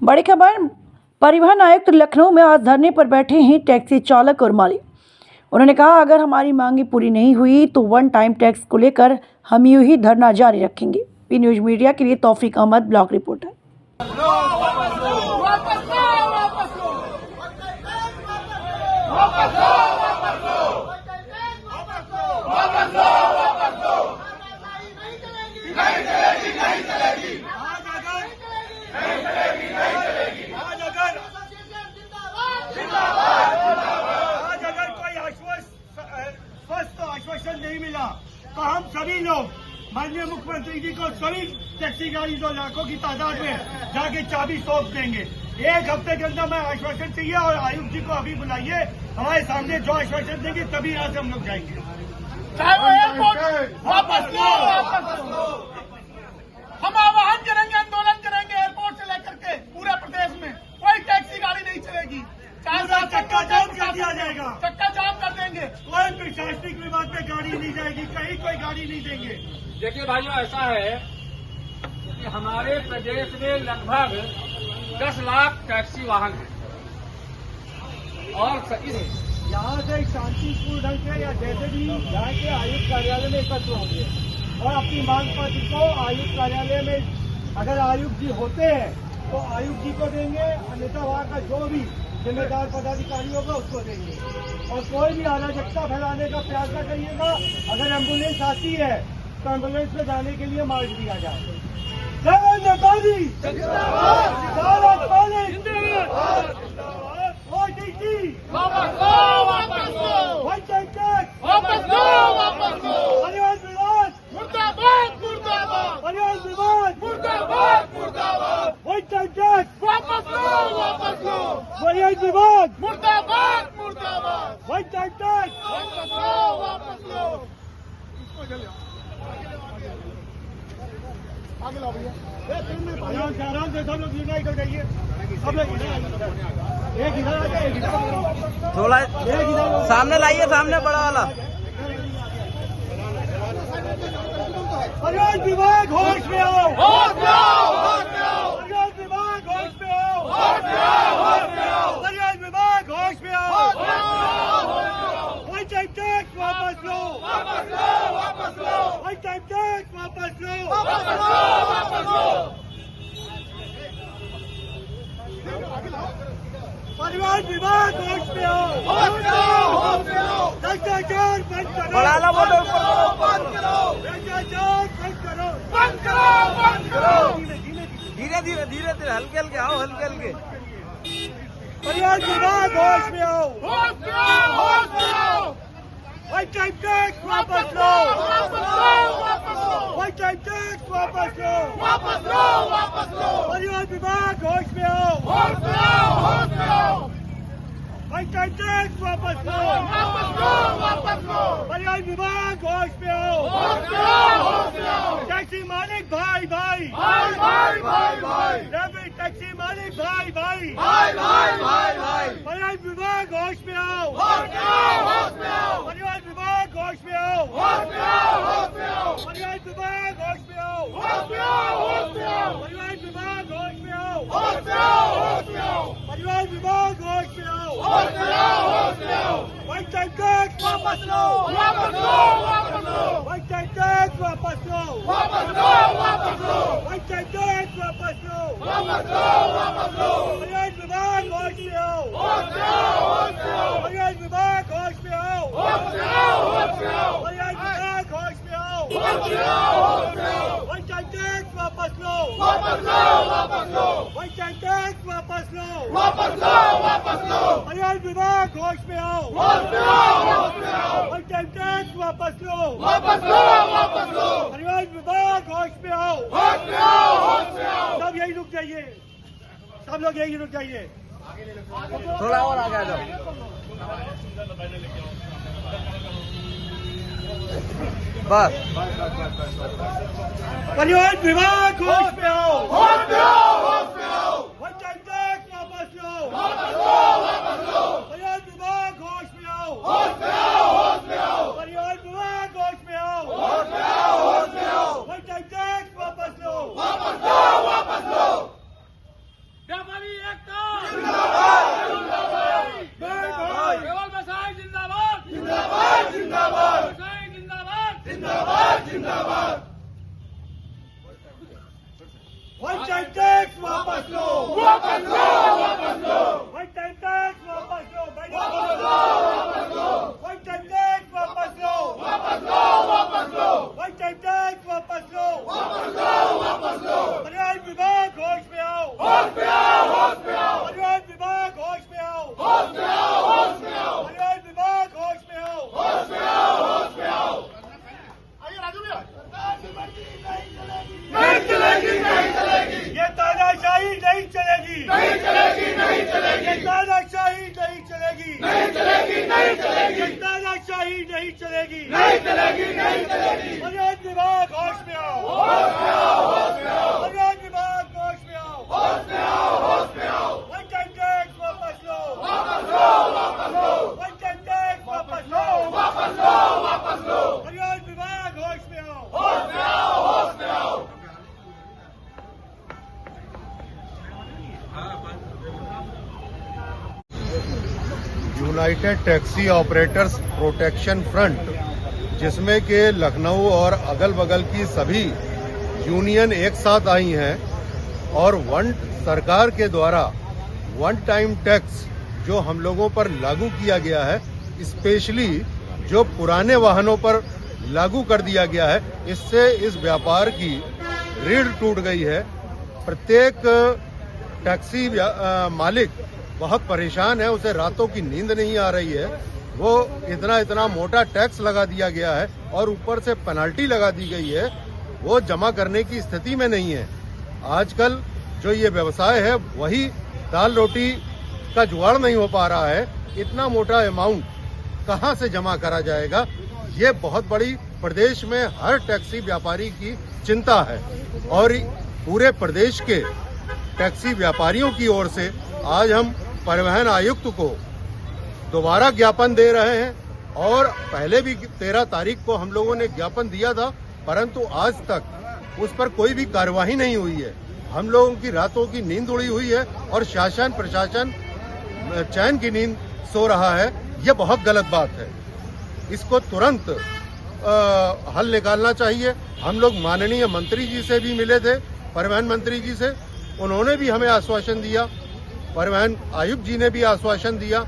बड़ी खबर, परिवहन आयुक्त लखनऊ में आज धरने पर बैठे हैं टैक्सी चालक और मालिक। उन्होंने कहा, अगर हमारी मांगे पूरी नहीं हुई तो वन टाइम टैक्स को लेकर हम यूं ही धरना जारी रखेंगे। पी न्यूज मीडिया के लिए तौफीक अहमद, ब्लॉक रिपोर्टर। आश्वासन नहीं मिला तो हम सभी लोग माननीय मुख्यमंत्री जी को सभी टैक्सी गाड़ी 2 लाखों की तादाद में जाके चाबी सौंप देंगे। 1 हफ्ते के अंदर मैं आश्वासन चाहिए और आयुक्त जी को अभी बुलाइए, हमारे सामने जो आश्वासन देंगे तभी यहाँ से हम लोग जाएंगे। चाहे वो एयरपोर्ट वापस लो। हम आह्वान करेंगे, आंदोलन करेंगे एयरपोर्ट से लेकर के पूरे प्रदेश में कोई टैक्सी गाड़ी नहीं चलेगी। चक्का जाम कर दिया जाएगा, चक्का जाम कर देंगे। कोई प्रशासनिक विभाग में गाड़ी नहीं जाएगी, कहीं कोई गाड़ी नहीं देंगे। देखिए भाइयों, ऐसा है कि हमारे प्रदेश में लगभग 10 लाख टैक्सी वाहन हैं और यहाँ से शांतिपूर्ण ढंग से या जैसे भी यहाँ के आयुक्त कार्यालय में एकत्र होंगे और अपनी मांग पत्र को आयुक्त कार्यालय में, अगर आयुक्त जी होते हैं तो आयुक्त जी को देंगे, अन्यथा वहाँ का जो भी जिम्मेदार पदाधिकारी होगा उसको देंगे। और कोई भी अराजकता फैलाने का प्रयास न करिएगा। अगर एम्बुलेंस आती है तो एम्बुलेंस में जाने के लिए मार्ग दिया जाए। जय नेताजी, विभाग मुर्दाबाद मुर्दाबाद। वन टाइम टैक्स वापस लो, वापस लो। आगे लो भैया, आराम से सब लोग इधर जाइए, सब लोग एक इधर थोड़ा सामने लाइए, सामने बड़ा वाला। परिवहन विभाग होश में आओ, होश में आओ, होश में आओ। परिवहन विभाग होश में आओ, होश में आओ, होश में आओ। परिवहन विभाग होश में आओ। होश में आओ, होश में आओ। वन टाइम टैक्स वापस लो, वापस लो, वापस लो। वन टाइम टैक्स वापस लो, वापस लो, वापस लो। परिवहन विभाग होश में आओ, होश में आओ, होश में आओ। भ्रष्टाचार बंद करो, बड़ा ला बोलो, बंद करो, भ्रष्टाचार बंद करो, बंद करो, बंद करो। धीरे धीरे धीरे धीरे, हल्के हल्के आओ, हल्के हल्के। परिवहन विभाग होश में आओ, होश में आओ, होश में आओ। वन टाइम टैक्स वापस लो, वापस लो, वापस लो। वन टाइम टैक्स वापस लो, वापस लो, वापस लो। परिवहन विभाग होश में आओ, होश में आओ, होश में आओ। वन टाइम टैक्स वापस लो, वापस लो, वापस लो। परिवहन विभाग होश में आओ, होश में आओ, होश में आओ। टैक्सी मालिक भाई भाई, भाई भाई भाई भाई, टैक्सी मालिक भाई भाई, भाई भाई भाई भाई। परिवहन विभाग होश में आओ, होश में आओ, होश में आओ। परिवहन विभाग होश में आओ, होश में आओ, होश में आओ। परिवहन विभाग होश में आओ, होश में आओ, होश में आओ। परिवहन विभाग होश में आओ, होश में आओ, होश में आओ। परिवहन विभाग होश में आओ, होश में आओ, होश में आओ। वन टाइम टैक्स वापस लो, वापस लो, वापस लो। वन टाइम टैक्स वापस लो, वापस लो, वापस लो। वन टाइम टैक्स वापस लो, वापस लो, वापस लो। परिवहन विभाग होश में आओ, होश में आओ, होश में आओ। परिवहन विभाग होश में आओ, होश में आओ, होश में आओ। परिवहन विभाग होश में आओ, होश में आओ, होश में आओ। वन टाइम टैक्स वापस लो, वापस लो, वापस लो। वन टाइम टैक्स वापस लो, वापस लो, वापस लो। परिवहन विभाग होश में आओ, होश में आओ, होश में आओ। वन टाइम टैक्स वापस लो, वापस लो, वापस लो। परिवहन विभाग होश में आओ, होश में आओ, होश में आओ। सब यही रुक जाइए, सब लोग यही रुक जाइए। थोड़ा और आगे आ जाओ। बस परिवहन विभाग होश में आओ, होश में आओ, होश में आओ। वन टाइम टैक्स वापस लो, वापस लो, वापस लो। परिवहन विभाग होश में आओ, होश में आओ, होश में आओ। परिवहन विभाग होश में आओ, होश में आओ, होश में आओ। वन टाइम टैक्स वापस लो, वापस लो, वापस लो। व्यापारी एकता, जिंदाबाद केवल व्यवसाय जिंदाबाद, जिंदाबाद जिंदाबाद व्यवसाय जिंदाबाद, जिंदाबाद जिंदाबाद। वन टाइम टैक्स वापस लो, वापस लो, वापस लो, वन टाइम टैक्स वापस लो, वापस लो, वापस लो, वन टाइम टैक्स वापस लो, वापस लो, वापस लो, वन टाइम टैक्स वापस लो, वापस लो, वापस लो। परिवहन विभाग होश में आओ, होश में आओ, होश में आओ, परिवहन विभाग होश में आओ, होश में आओ, होश में आओ, परिवहन विभाग होश में आओ, होश में आओ, होश में आओ। आइए राजू भैया, नहीं चलेगी, नहीं चलेगी, ये तानाशाही नहीं चलेगी, नहीं चलेगी, नहीं चलेगी, ये तानाशाही नहीं चलेगी, नहीं चलेगी, नहीं ये चलेगी, तानाशाही नहीं चलेगी। नहीं चलेगी, नहीं चलेगी। परिवहन विभाग होश में आओ, होश में आओ, होश में आओ, परिवहन विभाग होश में आओ, होश में आओ, होश में आओ। वन टाइम टैक्स वापस लो, वापस लो, वापस लो, वन टाइम टैक्स वापस लो, वापस लो, वापस लो, परिवहन विभाग होश में आओ। होश में आओ, होश में आओ। United taxi operators protection front, जिसमें के लखनऊ और अगल बगल की सभी यूनियन एक साथ आई हैं और सरकार के द्वारा वन टाइम टैक्स जो हम लोगों पर लागू किया गया है, स्पेशली जो पुराने वाहनों पर लागू कर दिया गया है, इससे इस व्यापार की रीढ़ टूट गई है। प्रत्येक टैक्सी मालिक बहुत परेशान है, उसे रातों की नींद नहीं आ रही है। वो इतना मोटा टैक्स लगा दिया गया है और ऊपर से पेनल्टी लगा दी गई है, वो जमा करने की स्थिति में नहीं है। आजकल जो ये व्यवसाय है वही दाल रोटी का जुगाड़ नहीं हो पा रहा है। इतना मोटा अमाउंट कहां से जमा करा जाएगा, ये बहुत बड़ी प्रदेश में हर टैक्सी व्यापारी की चिंता है। और पूरे प्रदेश के टैक्सी व्यापारियों की ओर से आज हम परिवहन आयुक्त को दोबारा ज्ञापन दे रहे हैं और पहले भी 13 तारीख को हम लोगों ने ज्ञापन दिया था, परंतु आज तक उस पर कोई भी कार्यवाही नहीं हुई है। हम लोगों की रातों की नींद उड़ी हुई है और शासन प्रशासन चैन की नींद सो रहा है। ये बहुत गलत बात है, इसको तुरंत हल निकालना चाहिए। हम लोग माननीय मंत्री जी से भी मिले थे, परिवहन मंत्री जी से, उन्होंने भी हमें आश्वासन दिया, परिवहन आयुक्त जी ने भी आश्वासन दिया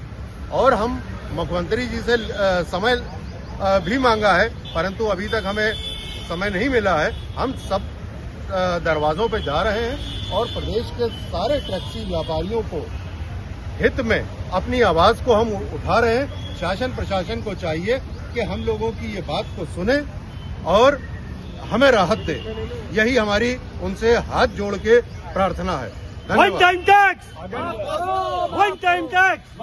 और हम मुख्यमंत्री जी से समय भी मांगा है, परंतु अभी तक हमें समय नहीं मिला है। हम सब दरवाजों पे जा रहे हैं और प्रदेश के सारे टैक्सी व्यापारियों को हित में अपनी आवाज को हम उठा रहे हैं। शासन प्रशासन को चाहिए कि हम लोगों की ये बात को सुने और हमें राहत दे। यही हमारी उनसे हाथ जोड़ के प्रार्थना है। One time tax, one time tax.